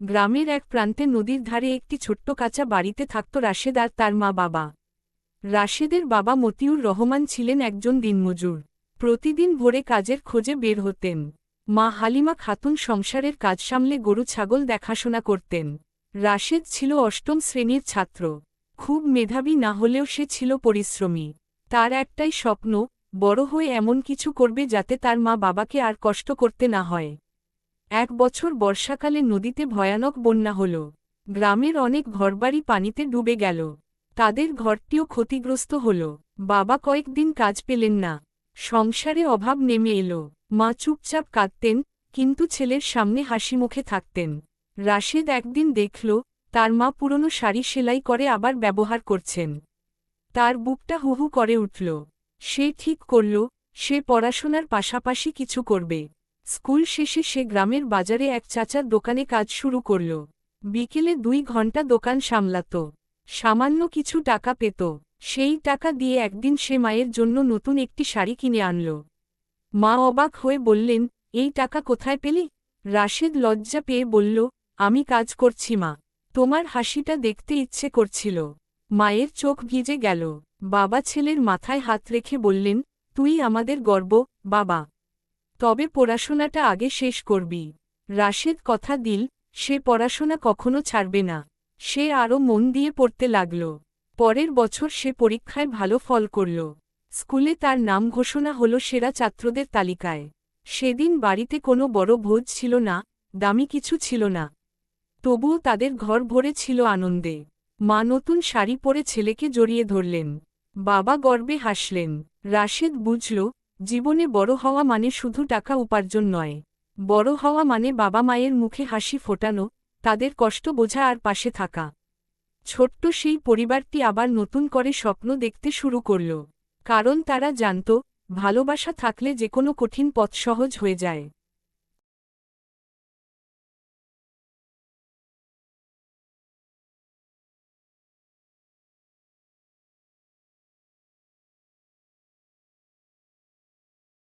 গ্রামের এক প্রান্তে নদীর ধারে একটি ছোট্ট কাঁচা বাড়িতে থাকত রাশেদ আর তার মা বাবা। রাশেদের বাবা মতিউর রহমান ছিলেন একজন দিনমজুর। প্রতিদিন ভোরে কাজের খোঁজে বের হতেন। মা হালিমা খাতুন সংসারের কাজ সামলে গরু ছাগল দেখাশোনা করতেন। রাশেদ ছিল অষ্টম শ্রেণীর ছাত্র। খুব মেধাবী না হলেও সে ছিল পরিশ্রমী। তার একটাই স্বপ্ন, বড় হয়ে এমন কিছু করবে যাতে তার মা বাবাকে আর কষ্ট করতে না হয়। এক বছর বর্ষাকালে নদীতে ভয়ানক বন্যা হল। গ্রামের অনেক ঘরবাড়ি পানিতে ডুবে গেল। তাদের ঘরটিও ক্ষতিগ্রস্ত হল। বাবা কয়েকদিন কাজ পেলেন না। সংসারে অভাব নেমে এলো। মা চুপচাপ কাঁদতেন, কিন্তু ছেলের সামনে হাসিমুখে থাকতেন। রাশেদ একদিন দেখল, তার মা পুরনো শাড়ি সেলাই করে আবার ব্যবহার করছেন। তার বুকটা হুহু করে উঠল। সে ঠিক করল, সে পড়াশোনার পাশাপাশি কিছু করবে। স্কুল শেষে সে গ্রামের বাজারে এক চাচার দোকানে কাজ শুরু করল। বিকেলে 2 ঘন্টা দোকান সামলাত। সামান্য কিছু টাকা পেত। সেই টাকা দিয়ে একদিন সে মায়ের জন্য নতুন একটি শাড়ি কিনে আনল। মা অবাক হয়ে বললেন, এই টাকা কোথায় পেলি? রাশেদ লজ্জা পেয়ে বলল, আমি কাজ করছি মা। তোমার হাসিটা দেখতে ইচ্ছে করছিল। মায়ের চোখ ভিজে গেল। বাবা ছেলের মাথায় হাত রেখে বললেন, তুই আমাদের গর্ব, বাবা। তবে পড়াশোনাটা আগে শেষ করবি। রাশেদ কথা দিল, সে পড়াশোনা কখনো ছাড়বে না। সে আরও মন দিয়ে পড়তে লাগল। পরের বছর সে পরীক্ষায় ভালো ফল করল। স্কুলে তার নাম ঘোষণা হল সেরা ছাত্রদের তালিকায়। সেদিন বাড়িতে কোনো বড় ভোজ ছিল না, দামি কিছু ছিল না। তবুও তাদের ঘর ভরে ছিল আনন্দে। মা নতুন শাড়ি পরে ছেলেকে জড়িয়ে ধরলেন। বাবা গর্বে হাসলেন। রাশেদ বুঝল, জীবনে বড় হওয়া মানে শুধু টাকা উপার্জন নয়। বড় হওয়া মানে বাবা মায়ের মুখে হাসি ফোটানো, তাদের কষ্ট বোঝা আর পাশে থাকা। ছোট্ট সেই পরিবারটি আবার নতুন করে স্বপ্ন দেখতে শুরু করল। কারণ তারা জানত, ভালোবাসা থাকলে যেকোনো কঠিন পথ সহজ হয়ে যায়।